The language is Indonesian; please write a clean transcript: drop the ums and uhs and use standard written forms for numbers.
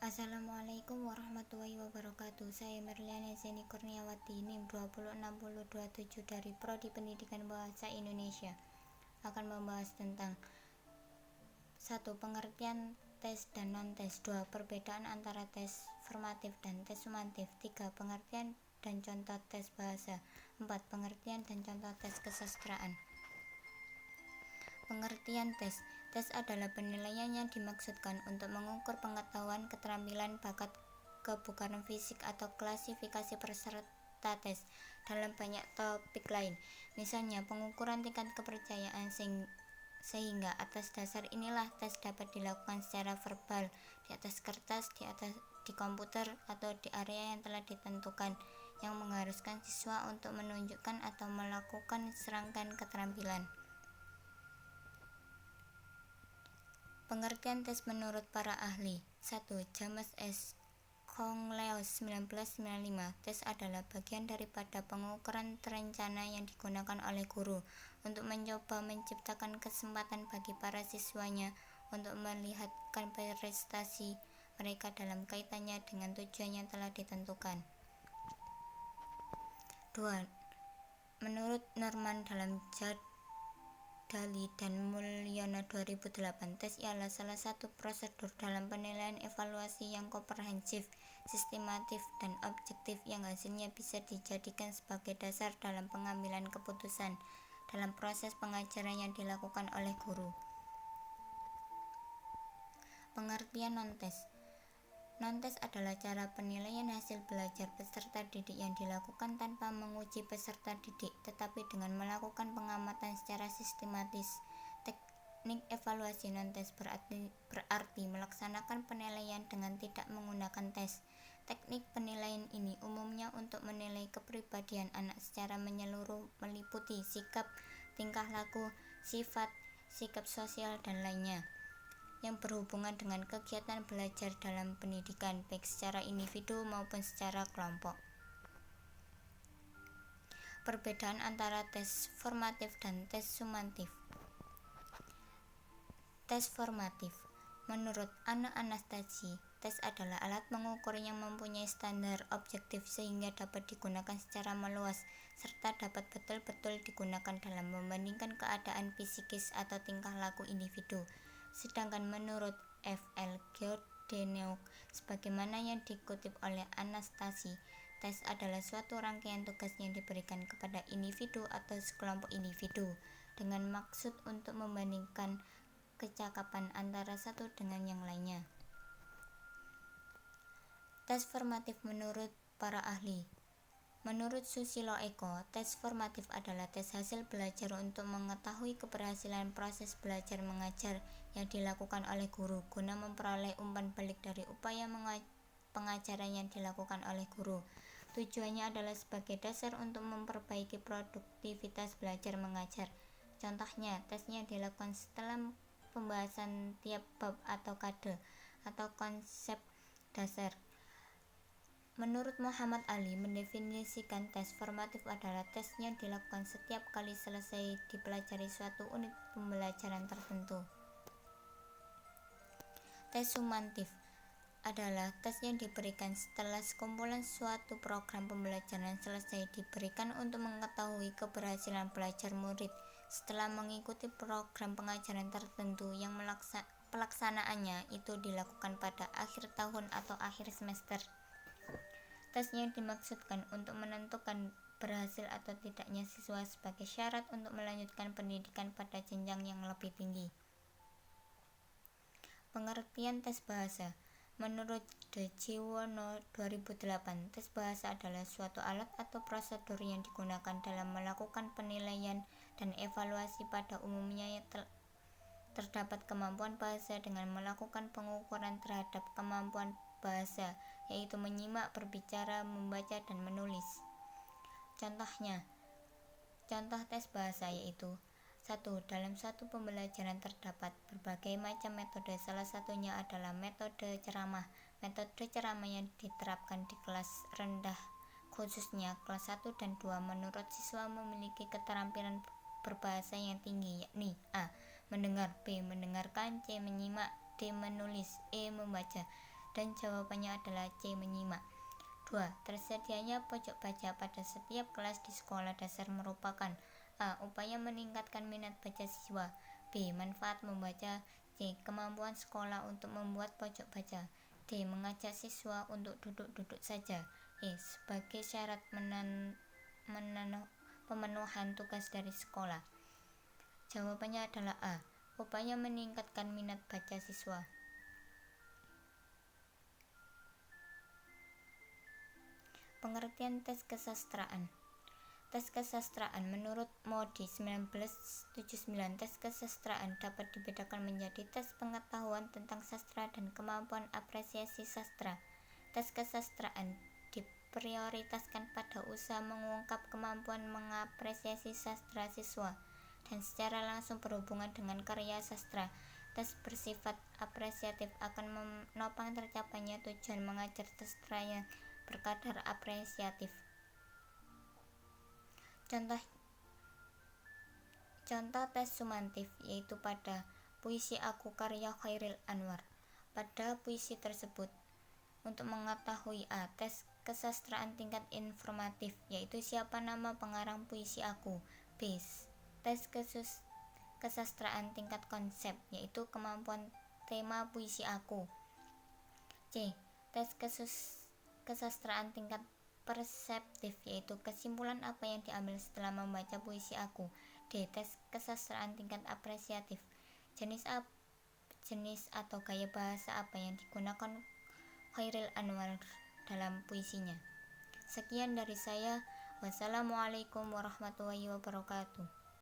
Assalamualaikum warahmatullahi wabarakatuh. Saya Merliana Zeni Kurniawati, NIM 2060227 dari Prodi Pendidikan Bahasa Indonesia, akan membahas tentang 1. Pengertian tes dan non-tes. 2. Perbedaan antara tes formatif dan tes sumatif. 3. Pengertian dan contoh tes bahasa. 4. Pengertian dan contoh tes kesastraan. Pengertian tes. Tes adalah penilaian yang dimaksudkan untuk mengukur pengetahuan, keterampilan, bakat, kebugaran fisik, atau klasifikasi peserta tes dalam banyak topik lain. Misalnya, pengukuran tingkat kepercayaan sehingga atas dasar inilah tes dapat dilakukan secara verbal, di atas kertas, di komputer, atau di area yang telah ditentukan, yang mengharuskan siswa untuk menunjukkan atau melakukan serangkaian keterampilan. Pengertian tes menurut para ahli. 1. James S. Congleos 1995. Tes adalah bagian daripada pengukuran terencana yang digunakan oleh guru untuk mencoba menciptakan kesempatan bagi para siswanya untuk melihatkan prestasi mereka dalam kaitannya dengan tujuan yang telah ditentukan. 2. Menurut Norman dalam Dali dan Mulyono 2008, tes ialah salah satu prosedur dalam penilaian evaluasi yang komprehensif, sistematif, dan objektif yang hasilnya bisa dijadikan sebagai dasar dalam pengambilan keputusan dalam proses pengajaran yang dilakukan oleh guru. Pengertian non-tes. Non-tes adalah cara penilaian hasil belajar peserta didik yang dilakukan tanpa menguji peserta didik, tetapi dengan melakukan pengamatan secara sistematis. Teknik evaluasi non-tes berarti melaksanakan penilaian dengan tidak menggunakan tes. Teknik penilaian ini umumnya untuk menilai kepribadian anak secara menyeluruh, meliputi sikap, tingkah laku, sifat, sikap sosial, dan lainnya yang berhubungan dengan kegiatan belajar dalam pendidikan, baik secara individu maupun secara kelompok. Perbedaan antara tes formatif dan tes sumatif. Tes formatif. Menurut Anna Anastasi, tes adalah alat mengukur yang mempunyai standar objektif sehingga dapat digunakan secara meluas serta dapat betul-betul digunakan dalam membandingkan keadaan psikis atau tingkah laku individu. Sedangkan menurut F.L. Geordeneuk, sebagaimana yang dikutip oleh Anastasi, tes adalah suatu rangkaian tugas yang diberikan kepada individu atau sekelompok individu dengan maksud untuk membandingkan kecakapan antara satu dengan yang lainnya. Tes formatif menurut para ahli. Menurut Susilo Eko, tes formatif adalah tes hasil belajar untuk mengetahui keberhasilan proses belajar mengajar yang dilakukan oleh guru guna memperoleh umpan balik dari upaya pengajaran yang dilakukan oleh guru. Tujuannya adalah sebagai dasar untuk memperbaiki produktivitas belajar mengajar. Contohnya, tesnya dilakukan setelah pembahasan tiap bab atau kade atau konsep dasar. Menurut Muhammad Ali, mendefinisikan tes formatif adalah tes yang dilakukan setiap kali selesai dipelajari suatu unit pembelajaran tertentu. Tes sumatif adalah tes yang diberikan setelah sekumpulan suatu program pembelajaran selesai diberikan untuk mengetahui keberhasilan belajar murid setelah mengikuti program pengajaran tertentu yang pelaksanaannya itu dilakukan pada akhir tahun atau akhir semester. Tes yang dimaksudkan untuk menentukan berhasil atau tidaknya siswa sebagai syarat untuk melanjutkan pendidikan pada jenjang yang lebih tinggi. Pengertian tes bahasa. Menurut De Jiwono 2008, tes bahasa adalah suatu alat atau prosedur yang digunakan dalam melakukan penilaian dan evaluasi pada umumnya yang terdapat kemampuan bahasa dengan melakukan pengukuran terhadap kemampuan bahasa, yaitu menyimak, berbicara, membaca, dan menulis. Contoh tes bahasa yaitu 1. Dalam suatu pembelajaran terdapat berbagai macam metode, salah satunya adalah metode ceramah. Metode ceramah yang diterapkan di kelas rendah, khususnya kelas 1 dan 2, menurut siswa memiliki keterampilan berbahasa yang tinggi, yakni A. Mendengar, B. Mendengarkan, C. Menyimak, D. Menulis, E. Membaca. Dan jawabannya adalah C. Menyimak. 2. Tersedianya pojok baca pada setiap kelas di sekolah dasar merupakan A. Upaya meningkatkan minat baca siswa. B. Manfaat membaca. C. Kemampuan sekolah untuk membuat pojok baca. D. Mengajak siswa untuk duduk-duduk saja. E. Sebagai syarat pemenuhan tugas dari sekolah. Jawabannya adalah A. Upaya meningkatkan minat baca siswa. Pengertian tes kesastraan. Tes kesastraan menurut Modi 1979, tes kesastraan dapat dibedakan menjadi tes pengetahuan tentang sastra dan kemampuan apresiasi sastra. Tes kesastraan diprioritaskan pada usaha mengungkap kemampuan mengapresiasi sastra siswa dan secara langsung berhubungan dengan karya sastra. Tes bersifat apresiatif akan menopang tercapainya tujuan mengajar sastra yang berkadar apresiatif. Contoh tes sumantif yaitu pada Puisi Aku karya Chairil Anwar. Pada puisi tersebut, untuk mengetahui A. Tes kesastraan tingkat informatif yaitu siapa nama pengarang puisi aku. B. Tes kesastraan tingkat konsep yaitu kemampuan tema puisi aku. C. Tes kesastraan tingkat perseptif yaitu kesimpulan apa yang diambil setelah membaca puisi aku. D. Tes kesastraan tingkat apresiatif, jenis atau gaya bahasa apa yang digunakan Chairil Anwar dalam puisinya. Sekian dari saya. Wassalamualaikum warahmatullahi wabarakatuh.